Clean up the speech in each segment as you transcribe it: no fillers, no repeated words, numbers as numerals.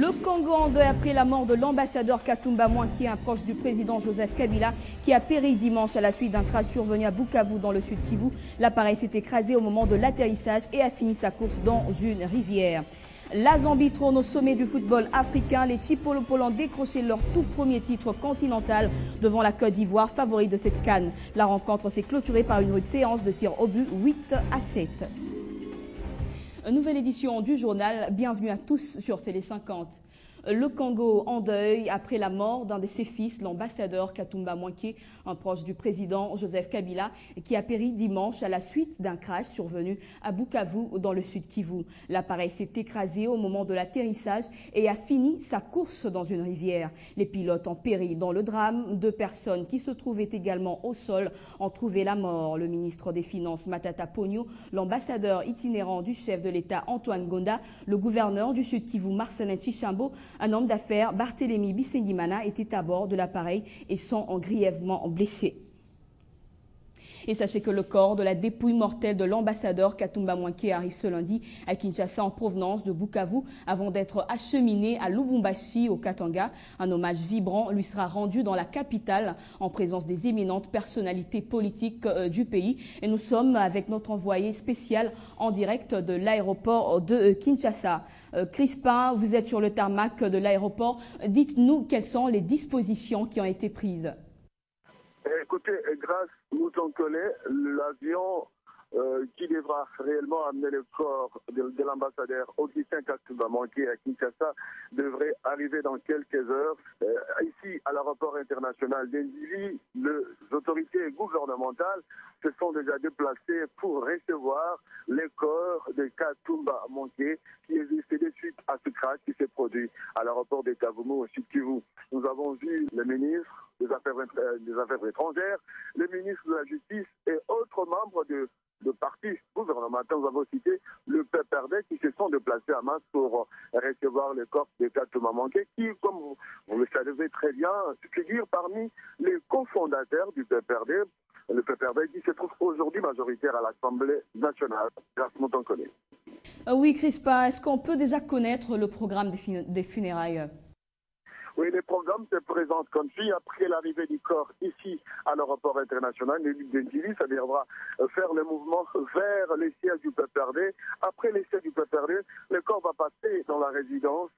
Le Congo en deuil après la mort de l'ambassadeur Katumba Mwanké, un proche du président Joseph Kabila, qui a péri dimanche à la suite d'un crash survenu à Bukavu dans le sud Kivu. L'appareil s'est écrasé au moment de l'atterrissage et a fini sa course dans une rivière. La Zambie trône au sommet du football africain. Les Chipolopolo ont décroché leur tout premier titre continental devant la Côte d'Ivoire, favori de cette CAN. La rencontre s'est clôturée par une rude séance de tirs au but 8-7. Une nouvelle édition du journal. Bienvenue à tous sur Télé 50. Le Congo en deuil après la mort d'un de ses fils, l'ambassadeur Katumba Mwanké, un proche du président Joseph Kabila, qui a péri dimanche à la suite d'un crash survenu à Bukavu dans le sud Kivu. L'appareil s'est écrasé au moment de l'atterrissage et a fini sa course dans une rivière. Les pilotes ont péri dans le drame. 2 personnes qui se trouvaient également au sol ont trouvé la mort. Le ministre des Finances Matata Ponyo, l'ambassadeur itinérant du chef de l'État Antoine Gonda, le gouverneur du sud Kivu Marcelin Tchishambo, un homme d'affaires, Barthélémy Bisengimana, était à bord de l'appareil et sont grièvement blessés. Et sachez que le corps de la dépouille mortelle de l'ambassadeur Katumba Mwanké arrive ce lundi à Kinshasa en provenance de Bukavu avant d'être acheminé à Lubumbashi au Katanga. Un hommage vibrant lui sera rendu dans la capitale en présence des éminentes personnalités politiques du pays. Et nous sommes avec notre envoyé spécial en direct de l'aéroport de Kinshasa. Crispin, vous êtes sur le tarmac de l'aéroport. Dites-nous quelles sont les dispositions qui ont été prises. Écoutez, grâce nous en connaît, l'avion qui devra réellement amener le corps de l'ambassadeur Augustin Katumba Mwanké à Kinshasa devrait arriver dans quelques heures. Ici, à l'aéroport international d'Indili, les autorités gouvernementales se sont déjà déplacées pour recevoir le corps de Katumba Mwanké qui est décédé suite à ce crash qui s'est produit à l'aéroport de Kavumu au sud Kivu. Nous avons vu le ministre des Affaires étrangères, le ministre de la Justice et autres membres de partis gouvernementaux. Nous avons cité le PPRD qui se sont déplacés à masse pour recevoir le corps de Katumba Mwanké qui, comme vous le savez très bien, figure parmi les cofondateurs du PPRD. Le PPRD qui se trouve aujourd'hui majoritaire à l'Assemblée nationale. Grâce à mon connaît. Oui, Crispin, est-ce qu'on peut déjà connaître le programme des funérailles ? Oui, les programmes se présentent comme suit. Après l'arrivée du corps ici à l'aéroport international de Ndili, ça viendra faire le mouvement vers les sièges du PPRD. Après les sièges du PPRD, le corps va passer dans la résidence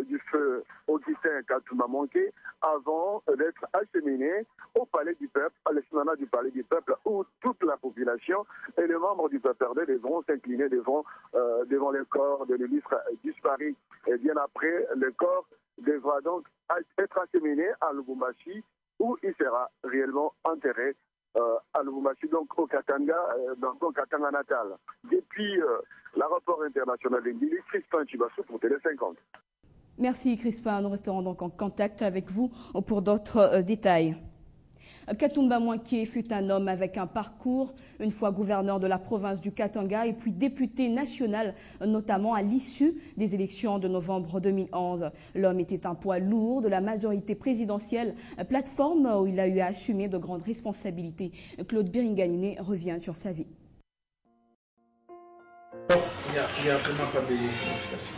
du feu Augustin Katumba Mwanké avant d'être acheminé au palais du peuple, à l'esplanade du palais du peuple, où toute la population et les membres du PPRD devront s'incliner devant le corps de l'illustre disparu. Et bien après, le corps devra donc être acheminé à Lubumbashi où il sera réellement enterré à Lubumbashi, donc au Katanga, dans son Katanga natal. Depuis l'aéroport international d'Indili, Crispin Chibassou pour Télé 50. Merci Crispin, nous resterons donc en contact avec vous pour d'autres détails. Katumba Mwanké fut un homme avec un parcours, une fois gouverneur de la province du Katanga et puis député national, notamment à l'issue des élections de novembre 2011. L'homme était un poids lourd de la majorité présidentielle, plateforme où il a eu à assumer de grandes responsabilités. Claude Biringanine revient sur sa vie. Il n'y a vraiment pas de signification.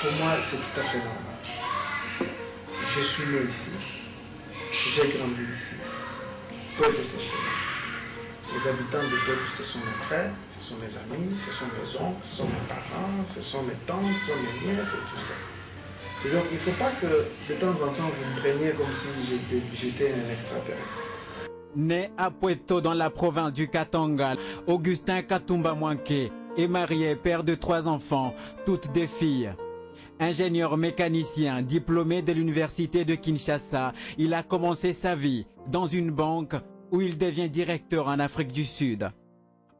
Pour moi, c'est tout à fait normal. Je suis né ici. J'ai grandi ici. Pointe Séchéna. Les habitants de Pointe, ce sont mes frères, ce sont mes amis, ce sont mes oncles, ce sont mes parents, ce sont mes tantes, ce sont mes nièces et tout ça. Et donc il ne faut pas que de temps en temps vous me preniez comme si j'étais un extraterrestre. Né à Puerto dans la province du Katanga, Augustin Katumba Mwanké est marié, père de 3 enfants, toutes des filles. Ingénieur mécanicien, diplômé de l'université de Kinshasa, il a commencé sa vie dans une banque où il devient directeur en Afrique du Sud.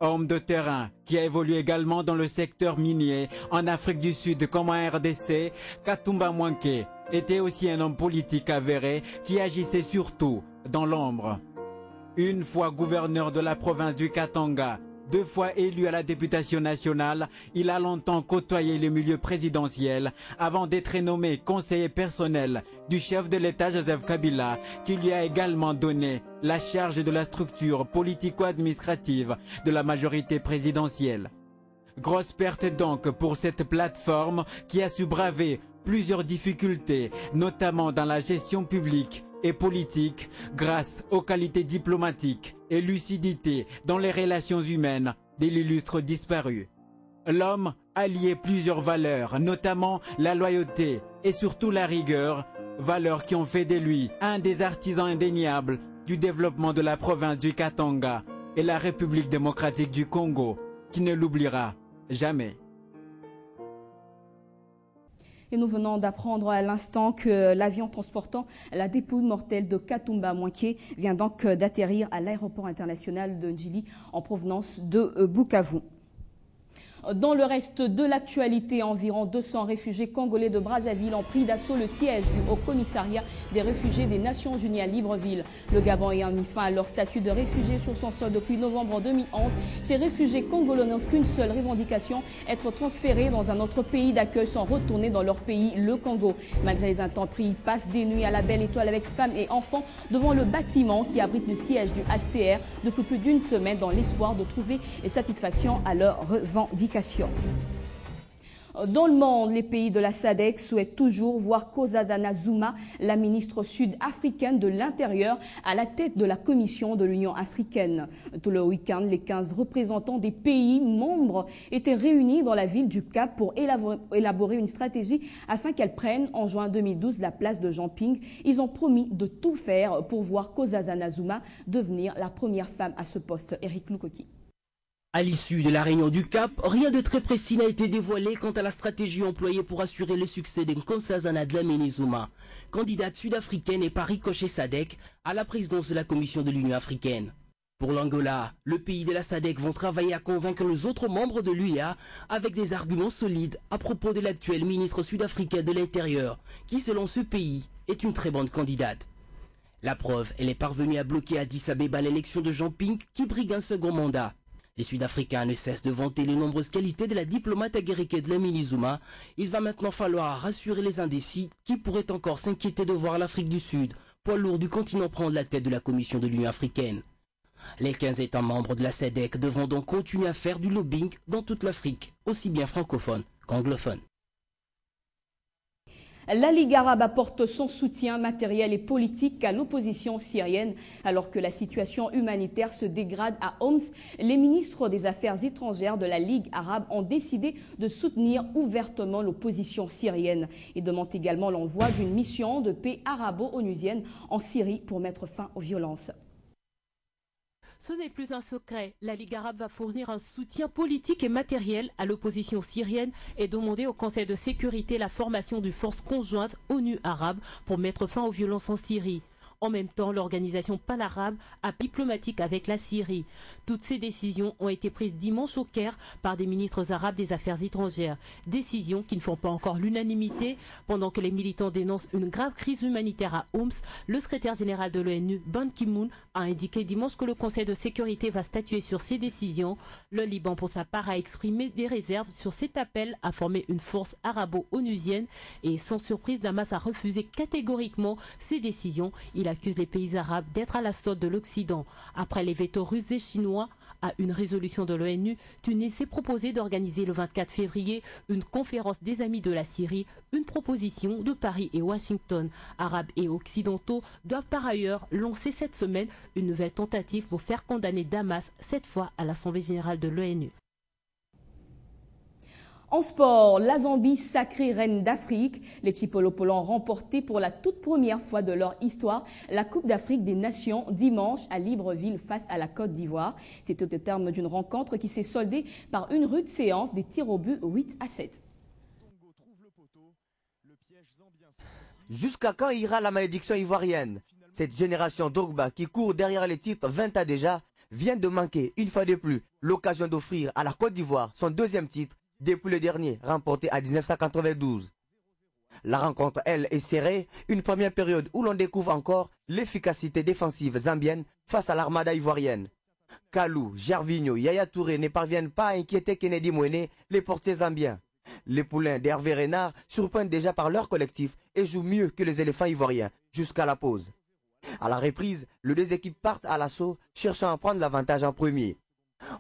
Homme de terrain qui a évolué également dans le secteur minier en Afrique du Sud comme en RDC, Katumba Mwanké était aussi un homme politique avéré qui agissait surtout dans l'ombre. Une fois gouverneur de la province du Katanga, 2 fois élu à la députation nationale, il a longtemps côtoyé le milieu présidentiel avant d'être nommé conseiller personnel du chef de l'État Joseph Kabila, qui lui a également donné la charge de la structure politico-administrative de la majorité présidentielle. Grosse perte donc pour cette plateforme qui a su braver plusieurs difficultés, notamment dans la gestion publique et politique, grâce aux qualités diplomatiques et lucidité dans les relations humaines de l'illustre disparu. L'homme a lié plusieurs valeurs, notamment la loyauté et surtout la rigueur, valeurs qui ont fait de lui un des artisans indéniables du développement de la province du Katanga et la République démocratique du Congo, qui ne l'oubliera jamais. Et nous venons d'apprendre à l'instant que l'avion transportant la dépouille mortelle de Katumba Mwanké vient donc d'atterrir à l'aéroport international de Njili en provenance de Bukavu. Dans le reste de l'actualité, environ 200 réfugiés congolais de Brazzaville ont pris d'assaut le siège du Haut-Commissariat des réfugiés des Nations Unies à Libreville. Le Gabon ayant mis fin à leur statut de réfugiés sur son sol depuis novembre 2011, ces réfugiés congolais n'ont qu'une seule revendication, être transférés dans un autre pays d'accueil sans retourner dans leur pays, le Congo. Malgré les intempéries, ils passent des nuits à la belle étoile avec femmes et enfants devant le bâtiment qui abrite le siège du HCR depuis plus d'une semaine dans l'espoir de trouver satisfaction à leurs revendications. Dans le monde, les pays de la SADC souhaitent toujours voir Nkosazana Zuma, la ministre sud-africaine de l'Intérieur, à la tête de la Commission de l'Union africaine. Tout le week-end, les 15 représentants des pays membres étaient réunis dans la ville du Cap pour élaborer une stratégie afin qu'elle prenne en juin 2012 la place de Jean Ping. Ils ont promis de tout faire pour voir Nkosazana Zuma devenir la première femme à ce poste. Eric Lukoki. À l'issue de la réunion du Cap, rien de très précis n'a été dévoilé quant à la stratégie employée pour assurer le succès de Nkosazana Dlamini Zuma, candidate sud-africaine et par ricochet SADC à la présidence de la Commission de l'Union africaine. Pour l'Angola, le pays de la SADC vont travailler à convaincre les autres membres de l'UEA avec des arguments solides à propos de l'actuel ministre sud-africain de l'Intérieur, qui selon ce pays est une très bonne candidate. La preuve, elle est parvenue à bloquer à Addis Abeba l'élection de Jean Ping qui brigue un second mandat. Les Sud-Africains ne cessent de vanter les nombreuses qualités de la diplomate aguerriée Dlamini Zuma. Il va maintenant falloir rassurer les indécis qui pourraient encore s'inquiéter de voir l'Afrique du Sud, poids lourd du continent, prendre la tête de la Commission de l'Union africaine. Les 15 États membres de la SADC devront donc continuer à faire du lobbying dans toute l'Afrique, aussi bien francophone qu'anglophone. La Ligue arabe apporte son soutien matériel et politique à l'opposition syrienne. Alors que la situation humanitaire se dégrade à Homs, les ministres des Affaires étrangères de la Ligue arabe ont décidé de soutenir ouvertement l'opposition syrienne. Ils demandent également l'envoi d'une mission de paix arabo-onusienne en Syrie pour mettre fin aux violences. Ce n'est plus un secret. La Ligue arabe va fournir un soutien politique et matériel à l'opposition syrienne et demander au Conseil de sécurité la formation d'une force conjointe ONU-Arabe pour mettre fin aux violences en Syrie. En même temps, l'organisation pan-arabe a diplomatique avec la Syrie. Toutes ces décisions ont été prises dimanche au Caire par des ministres arabes des Affaires étrangères. Décisions qui ne font pas encore l'unanimité. Pendant que les militants dénoncent une grave crise humanitaire à Homs, le secrétaire général de l'ONU, Ban Ki-moon, a indiqué dimanche que le Conseil de sécurité va statuer sur ces décisions. Le Liban, pour sa part, a exprimé des réserves sur cet appel à former une force arabo-onusienne et sans surprise, Damas a refusé catégoriquement ces décisions. Il accuse les pays arabes d'être à la solde de l'Occident. Après les vétos russes et chinois à une résolution de l'ONU, Tunis s'est proposé d'organiser le 24 février une conférence des amis de la Syrie, une proposition de Paris et Washington. Arabes et occidentaux doivent par ailleurs lancer cette semaine une nouvelle tentative pour faire condamner Damas, cette fois à l'Assemblée générale de l'ONU. En sport, la Zambie, sacrée reine d'Afrique. Les Chipolopolo ont remporté pour la toute première fois de leur histoire la Coupe d'Afrique des Nations dimanche à Libreville face à la Côte d'Ivoire. C'était au terme d'une rencontre qui s'est soldée par une rude séance des tirs au but 8-7. Jusqu'à quand ira la malédiction ivoirienne? Cette génération Drogba qui court derrière les titres 20 ans déjà vient de manquer une fois de plus l'occasion d'offrir à la Côte d'Ivoire son deuxième titre depuis le dernier remporté à 1992. La rencontre, elle, est serrée, une première période où l'on découvre encore l'efficacité défensive zambienne face à l'armada ivoirienne. Kalou, Gervinho, Yaya Touré ne parviennent pas à inquiéter Kennedy Mwene, les portiers zambiens. Les poulains d'Hervé Renard surprennent déjà par leur collectif et jouent mieux que les éléphants ivoiriens jusqu'à la pause. À la reprise, les deux équipes partent à l'assaut, cherchant à prendre l'avantage en premier.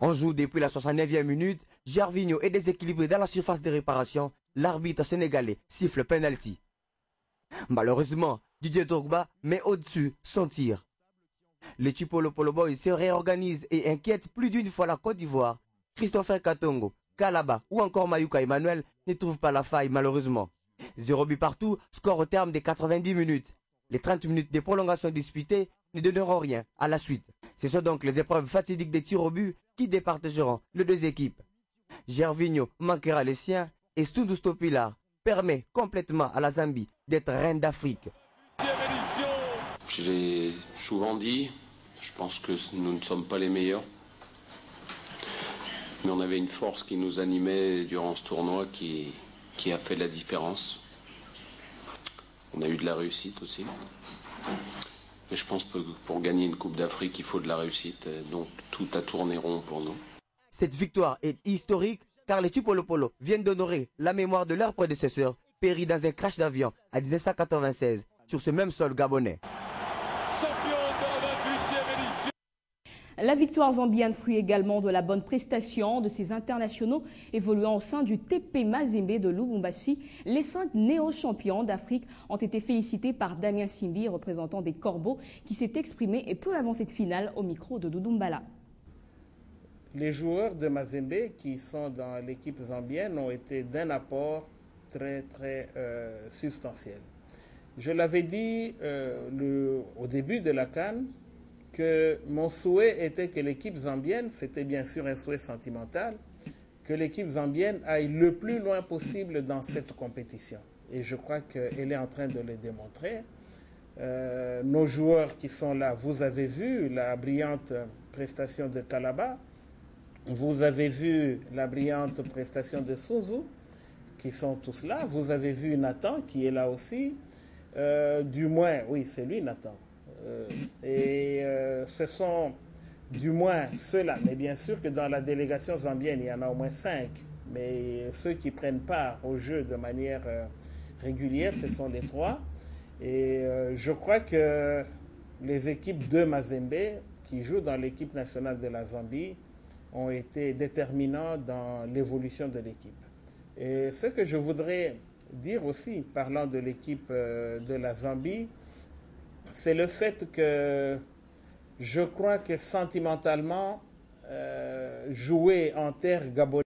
On joue depuis la 69e minute, Gervinho est déséquilibré dans la surface de réparation l'arbitre sénégalais siffle penalty. Malheureusement, Didier Drogba met au-dessus son tir. Les Chipolo Polo Boys se réorganisent et inquiètent plus d'une fois la Côte d'Ivoire. Christopher Katongo, Kalaba ou encore Mayuka Emmanuel ne trouvent pas la faille malheureusement. 0 but partout, score au terme des 90 minutes. Les 30 minutes de prolongation disputées ne donneront rien à la suite. Ce sont donc les épreuves fatidiques des tirs au but qui départageront les deux équipes. Gervinho manquera les siens et Stundus Topila permet complètement à la Zambie d'être reine d'Afrique. Je l'ai souvent dit, je pense que nous ne sommes pas les meilleurs. Mais on avait une force qui nous animait durant ce tournoi qui a fait la différence. On a eu de la réussite aussi. Mais je pense que pour gagner une Coupe d'Afrique, il faut de la réussite. Donc tout a tourné rond pour nous. Cette victoire est historique car les Chipolo Polo viennent d'honorer la mémoire de leur prédécesseur péri dans un crash d'avion en 1996 sur ce même sol gabonais. La victoire zambienne fruit également de la bonne prestation de ces internationaux évoluant au sein du TP Mazembe de Lubumbashi. Les 5 néo-champions d'Afrique ont été félicités par Damien Simbi, représentant des Corbeaux, qui s'est exprimé et peu avant cette finale au micro de Doudou Mbala. Les joueurs de Mazembe qui sont dans l'équipe zambienne ont été d'un apport très substantiel. Je l'avais dit au début de la CAN, que mon souhait était que l'équipe zambienne, c'était bien sûr un souhait sentimental, que l'équipe zambienne aille le plus loin possible dans cette compétition. Et je crois qu'elle est en train de le démontrer. Nos joueurs qui sont là, vous avez vu la brillante prestation de Kalaba, vous avez vu la brillante prestation de Suzu, qui sont tous là, vous avez vu Nathan qui est là aussi, du moins, oui c'est lui Nathan. Ce sont du moins ceux-là, mais bien sûr que dans la délégation zambienne, il y en a au moins 5, mais ceux qui prennent part au jeu de manière régulière, ce sont les 3. Et je crois que les équipes de Mazembe, qui jouent dans l'équipe nationale de la Zambie, ont été déterminants dans l'évolution de l'équipe. Et ce que je voudrais dire aussi, parlant de l'équipe de la Zambie, c'est le fait que je crois que sentimentalement, jouer en terre gabonaise,